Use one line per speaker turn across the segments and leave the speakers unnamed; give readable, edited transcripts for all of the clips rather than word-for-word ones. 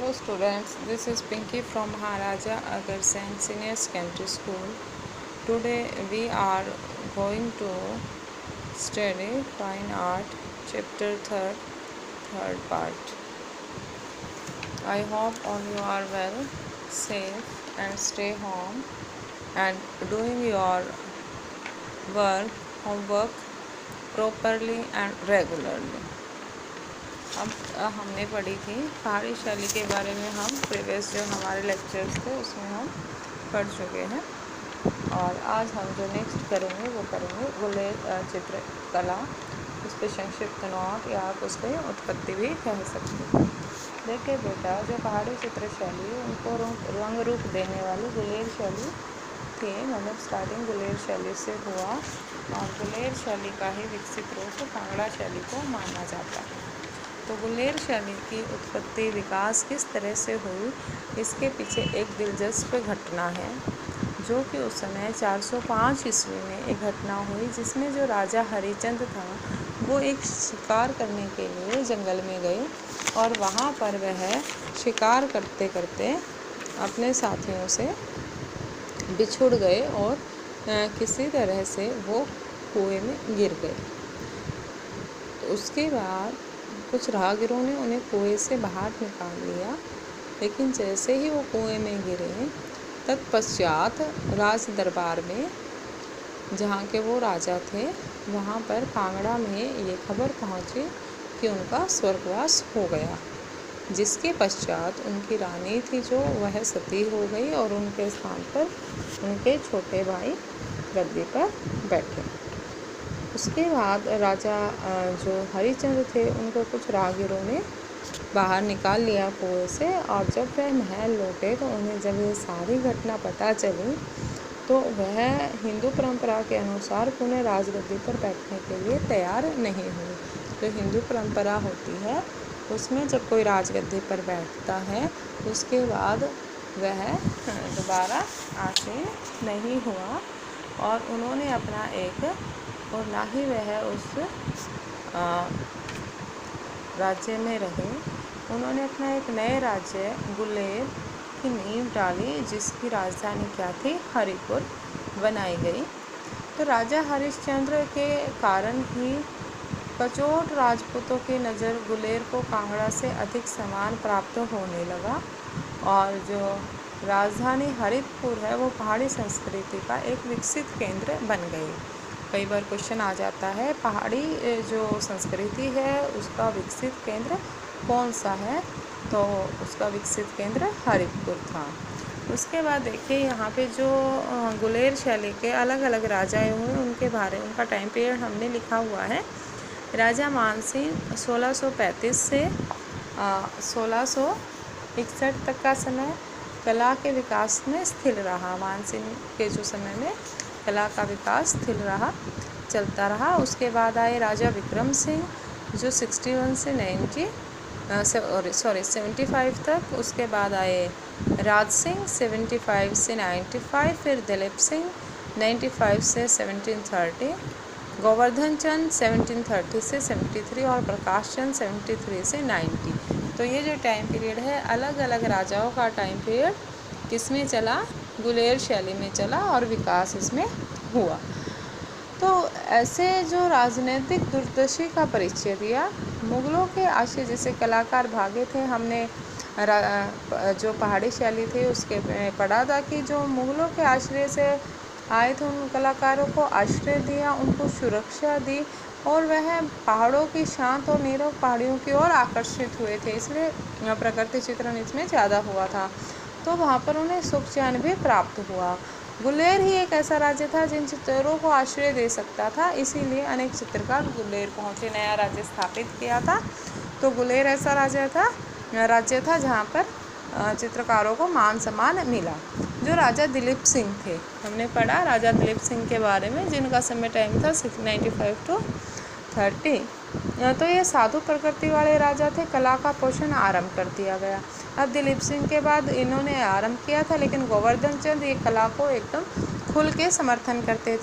Hello students, this is Pinky from Maharaja Agarsen Senior Secondary School. Today we are going to study Fine Art Chapter 3rd part. I hope all you are well, safe and stay home and doing your homework properly and regularly. अब हमने पढ़ी थी पहाड़ी शैली के बारे में। हम प्रीवियस जो हमारे लेक्चर्स थे उसमें हम पढ़ चुके हैं और आज हम जो नेक्स्ट करेंगे वो करेंगे गुलेर चित्रकला। उस पर संक्षिप्त नोट या आप उसकी उत्पत्ति भी कह सकते हैं। देखिए बेटा, जो पहाड़ी चित्र शैली उनको रंग रूप देने वाली गुलेर शैली थी, मतलब स्टार्टिंग गुलेर शैली से हुआ और गुलेर शैली का ही विकसित रूप कांगड़ा शैली को माना जाता है। तो गुलेर शैली की उत्पत्ति विकास किस तरह से हुई, इसके पीछे एक दिलचस्प घटना है जो कि उस समय 405 ईस्वी में एक घटना हुई जिसमें जो राजा हरिचंद था वो एक शिकार करने के लिए जंगल में गए और वहाँ पर वह शिकार करते करते अपने साथियों से बिछुड़ गए और किसी तरह से वो कुएं में गिर गए। उसके बाद कुछ राहगीरों ने उन्हें कुएं से बाहर निकाल लिया, लेकिन जैसे ही वो कुएं में गिरे तत्पश्चात राज दरबार में, जहाँ के वो राजा थे, वहाँ पर कांगड़ा में ये खबर पहुँची कि उनका स्वर्गवास हो गया, जिसके पश्चात उनकी रानी थी जो वह सती हो गई और उनके स्थान पर उनके छोटे भाई गद्दी पर बैठे। उसके बाद राजा जो हरिचंद्र थे उनको कुछ राहगीरों ने बाहर निकाल लिया कुएं से और जब वह महल लौटे तो उन्हें जब ये सारी घटना पता चली तो वह हिंदू परंपरा के अनुसार पुनः राजगद्दी पर बैठने के लिए तैयार नहीं हुए। जो हिंदू परंपरा होती है उसमें जब कोई राजगद्दी पर बैठता है उसके बाद वह दोबारा आसीन नहीं हुआ और उन्होंने अपना एक और ना ही वह उस राज्य में रहे। उन्होंने अपना एक नए राज्य गुलेर की नींव डाली जिसकी राजधानी क्या थी, हरिपुर बनाई गई। तो राजा हरिश्चंद्र के कारण ही कचोट राजपूतों की नज़र गुलेर को कांगड़ा से अधिक सम्मान प्राप्त होने लगा और जो राजधानी हरिपुर है वो पहाड़ी संस्कृति का एक विकसित केंद्र बन गई। कई बार क्वेश्चन आ जाता है पहाड़ी जो संस्कृति है उसका विकसित केंद्र कौन सा है, तो उसका विकसित केंद्र हरिपुर था। उसके बाद देखिए यहाँ पे जो गुलेर शैली के अलग अलग राजाएँ हुए उनका टाइम पीरियड हमने लिखा हुआ है। राजा मानसिंह 1635 से 1661 तक का समय कला के विकास में स्थिर रहा। मानसिंह के जो समय में कला का विकास स्थिर रहा, चलता रहा। उसके बाद आए राजा विक्रम सिंह जो 61 से 75 तक। उसके बाद आए राज सिंह 75 से 95, फिर दिलीप सिंह 95 से 1730, गोवर्धन चंद 1730 से 73 और प्रकाश चंद 73 से 90। तो ये जो टाइम पीरियड है अलग अलग राजाओं का टाइम पीरियड किसमें चला, गुलेर शैली में चला और विकास इसमें हुआ। तो ऐसे जो राजनीतिक दूरदर्शी का परिचय दिया। मुग़लों के आश्रय जैसे कलाकार भागे थे, हमने जो पहाड़ी शैली थी उसके पढ़ा था कि जो मुग़लों के आश्रय से आए थे उन कलाकारों को आश्रय दिया, उनको सुरक्षा दी और वह पहाड़ों की शांत और नीरव पहाड़ियों की ओर आकर्षित हुए थे, इसलिए प्रकृति चित्रण इसमें ज़्यादा हुआ था। तो वहाँ पर उन्हें सुख चैन भी प्राप्त हुआ। गुलेर ही एक ऐसा राज्य था जिन चित्रों को आश्रय दे सकता था, इसीलिए अनेक चित्रकार गुलेर पहुँचे, नया राज्य स्थापित किया था। तो गुलेर ऐसा राज्य था जहाँ पर चित्रकारों को मान सम्मान मिला। जो राजा दिलीप सिंह थे, हमने पढ़ा राजा दिलीप सिंह के बारे में, जिनका समय टाइम था 95 to 30। तो ये साधु प्रकृति वाले राजा थे। कला का पोषण आरंभ कर दिया गया। अब दिलीप सिंह के बाद इन्होंने आरंभ किया था, लेकिन गोवर्धन चंद ये कला को एकदम खुल के समर्थन करते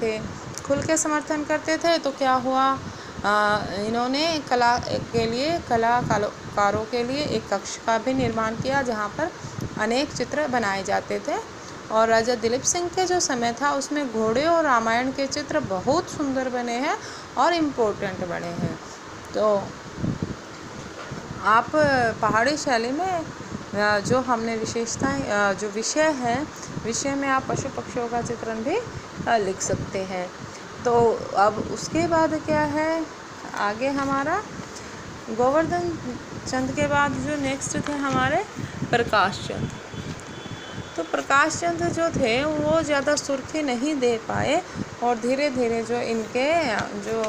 थे। तो क्या हुआ, इन्होंने कला के लिए कलाकारों के लिए एक कक्ष का भी निर्माण किया जहाँ पर अनेक चित्र बनाए जाते थे। और राजा दिलीप सिंह के जो समय था उसमें घोड़े और रामायण के चित्र बहुत सुंदर बने हैं और इम्पोर्टेंट बने हैं। तो आप पहाड़ी शैली में जो हमने विशेषताएं जो विषय है, विषय में आप पशु पक्षियों का चित्रण भी लिख सकते हैं। तो अब उसके बाद क्या है, आगे हमारा गोवर्धन चंद के बाद जो नेक्स्ट थे हमारे प्रकाश चंद। तो प्रकाश चंद जो थे वो ज़्यादा सुर्खी नहीं दे पाए और धीरे धीरे जो इनके जो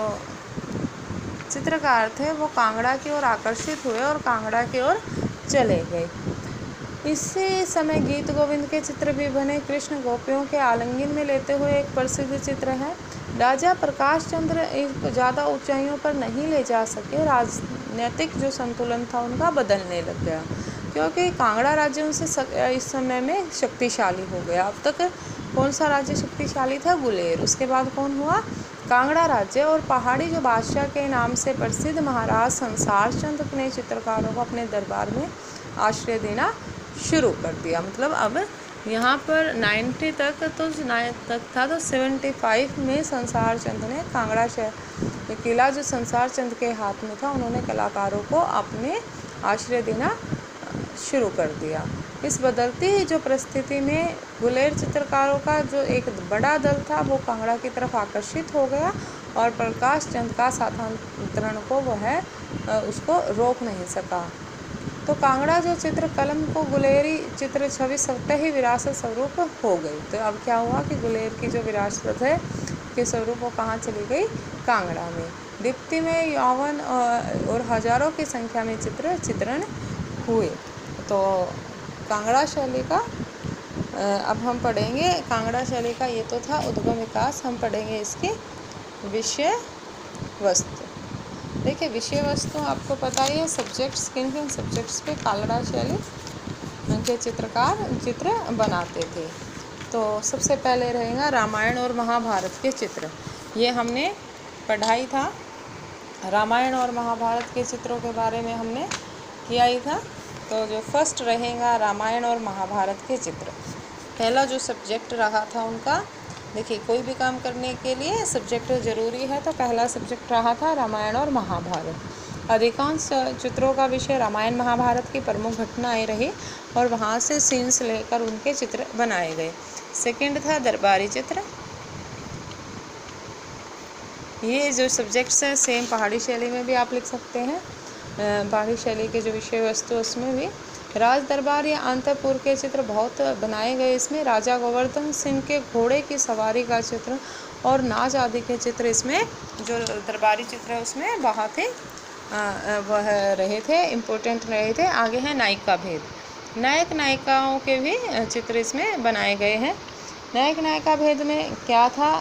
चित्रकार थे वो कांगड़ा की ओर आकर्षित हुए और कांगड़ा की ओर चले गए। इसी समय गीत गोविंद के चित्र भी बने। कृष्ण गोपियों के आलिंगन में लेते हुए एक प्रसिद्ध चित्र है। राजा प्रकाश चंद्र ज़्यादा ऊंचाइयों पर नहीं ले जा सके, राजनीतिक जो संतुलन था उनका बदलने लग गया, क्योंकि कांगड़ा राज्य उनसे इस समय में शक्तिशाली हो गया। अब तक कौन सा राज्य शक्तिशाली था? गुलेर। उसके बाद कौन हुआ? कांगड़ा राज्य। और पहाड़ी जो बादशाह के नाम से प्रसिद्ध महाराज संसार चंद ने चित्रकारों को अपने दरबार में आश्रय देना शुरू कर दिया। मतलब अब यहाँ पर 90 तक था, तो 75 में संसार चंद ने कांगड़ा शहर किला जो संसार चंद के हाथ में था, उन्होंने कलाकारों को अपने आश्रय देना शुरू कर दिया। इस बदलती जो परिस्थिति में गुलेर चित्रकारों का जो एक बड़ा दल था वो कांगड़ा की तरफ आकर्षित हो गया और प्रकाश चंद का स्थानांतरण को उसको रोक नहीं सका। तो कांगड़ा जो चित्र कलम को गुलेरी चित्र छवि स्वतः ही विरासत स्वरूप हो गई। तो अब क्या हुआ कि गुलेर की जो विरासत है के स्वरूप वो कहाँ चली गई? कांगड़ा में। दीप्ति में यौवन और हजारों की संख्या में चित्रण हुए। तो कांगड़ा शैली का अब हम पढ़ेंगे। कांगड़ा शैली का ये तो था उद्गम विकास। हम पढ़ेंगे इसकी विषय वस्तु। देखिए विषय वस्तु आपको पता ही है, सब्जेक्ट्स किन किन सब्जेक्ट्स पे कांगड़ा शैली के चित्रकार चित्र बनाते थे। तो सबसे पहले रहेगा रामायण और महाभारत के चित्र। ये हमने पढ़ाई था, रामायण और महाभारत के चित्रों के बारे में हमने किया ही था। तो जो फर्स्ट रहेगा रामायण और महाभारत के चित्र। पहला जो सब्जेक्ट रहा था उनका, देखिए कोई भी काम करने के लिए सब्जेक्ट ज़रूरी है, तो पहला सब्जेक्ट रहा था रामायण और महाभारत। अधिकांश चित्रों का विषय रामायण महाभारत की प्रमुख घटनाएं रही और वहाँ से सीन्स लेकर उनके चित्र बनाए गए। सेकंड था दरबारी चित्र। ये जो सब्जेक्ट्स हैं सेम पहाड़ी शैली में भी आप लिख सकते हैं। पहाड़ी शैली के जो विषय वस्तु उसमें भी राज दरबार या अंतपुर के चित्र बहुत बनाए गए। इसमें राजा गोवर्धन सिंह के घोड़े की सवारी का चित्र और नाच आदि के चित्र इसमें जो दरबारी चित्र है उसमें बहुत ही वह रहे थे, इम्पोर्टेंट रहे थे। आगे है नायक का भेद। नायक नायिकाओं के भी चित्र इसमें बनाए गए हैं। नायक नायिका भेद में क्या था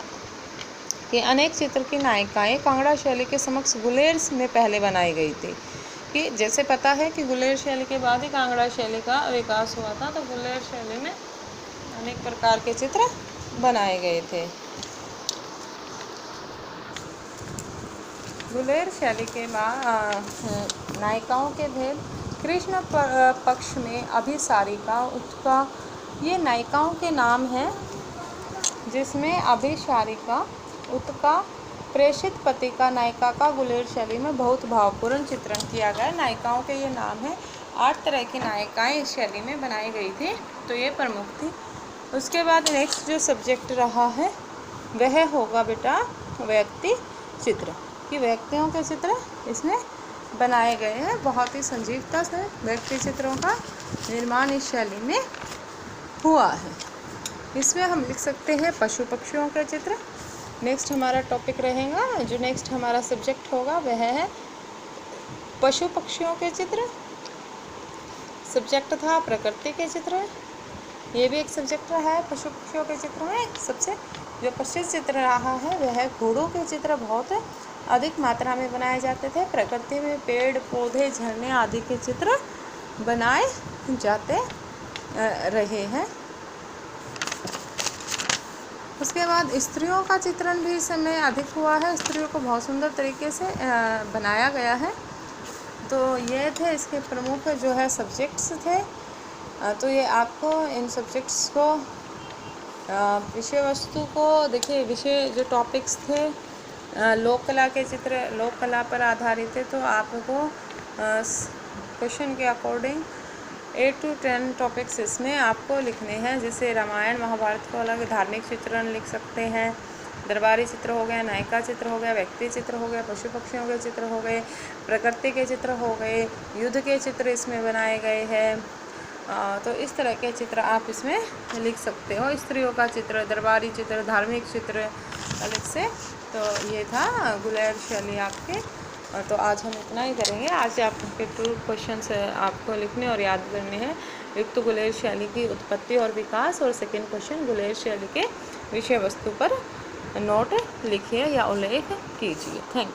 कि अनेक चित्र की नायिकाएँ कांगड़ा शैली के समक्ष गुलेर में पहले बनाई गई थी। कि जैसे पता है कि गुलेर शैली के बाद ही कांगड़ा शैली का विकास हुआ था, तो गुलेर शैली में अनेक प्रकार के चित्र बनाए गए थे। गुलेर शैली के बाद नायिकाओं के भेद। कृष्ण पक्ष में अभिसारिका, उत्का, ये नायिकाओं के नाम हैं, जिसमें अभिसारिका, उत्का, प्रेषित पति का नायिका का गुलेर शैली में बहुत भावपूर्ण चित्रण किया गया। नायिकाओं के ये नाम हैं। 8 तरह की नायिकाएं इस शैली में बनाई गई थी, तो ये प्रमुख थी। उसके बाद नेक्स्ट जो सब्जेक्ट रहा है वह होगा बेटा व्यक्ति चित्र। कि व्यक्तियों के चित्र इसमें बनाए गए हैं। बहुत ही संजीवता से व्यक्ति चित्रों का निर्माण इस शैली में हुआ है। इसमें हम लिख सकते हैं पशु पक्षियों के चित्र। नेक्स्ट हमारा टॉपिक रहेगा, जो नेक्स्ट हमारा सब्जेक्ट होगा वह है पशु पक्षियों के चित्र। सब्जेक्ट था प्रकृति के चित्र। ये भी एक सब्जेक्ट रहा है पशु पक्षियों के चित्र में। सबसे जो प्रसिद्ध चित्र रहा है वह है घोड़ों के चित्र। बहुत अधिक मात्रा में बनाए जाते थे। प्रकृति में पेड़ पौधे झरने आदि के चित्र बनाए जाते रहे हैं। उसके बाद स्त्रियों का चित्रण भी इस समय अधिक हुआ है, स्त्रियों को बहुत सुंदर तरीके से बनाया गया है। तो ये थे इसके प्रमुख जो है सब्जेक्ट्स थे। तो ये आपको इन सब्जेक्ट्स को विषय वस्तु को देखिए, विषय जो टॉपिक्स थे लोक कला के चित्र लोक कला पर आधारित थे। तो आपको क्वेश्चन के अकॉर्डिंग 8 to 10 टॉपिक्स इसमें आपको लिखने हैं। जैसे रामायण महाभारत को अलग धार्मिक चित्रण लिख सकते हैं, दरबारी चित्र हो गया, नायिका चित्र हो गया, व्यक्ति चित्र हो गया, पशु पक्षियों के चित्र हो गए, प्रकृति के चित्र हो गए, युद्ध के चित्र इसमें बनाए गए हैं। तो इस तरह के चित्र आप इसमें लिख सकते हो। स्त्रियों का चित्र, दरबारी चित्र, धार्मिक चित्र अलग से। तो ये था गुलेर शैली आपके। तो आज हम इतना ही करेंगे। आज आपके 2 क्वेश्चंस आपको लिखने और याद करने हैं। एक तो गुलेर शैली की उत्पत्ति और विकास, और सेकंड क्वेश्चन गुलेर शैली के विषय वस्तु पर नोट लिखिए या उल्लेख कीजिए। Thank you.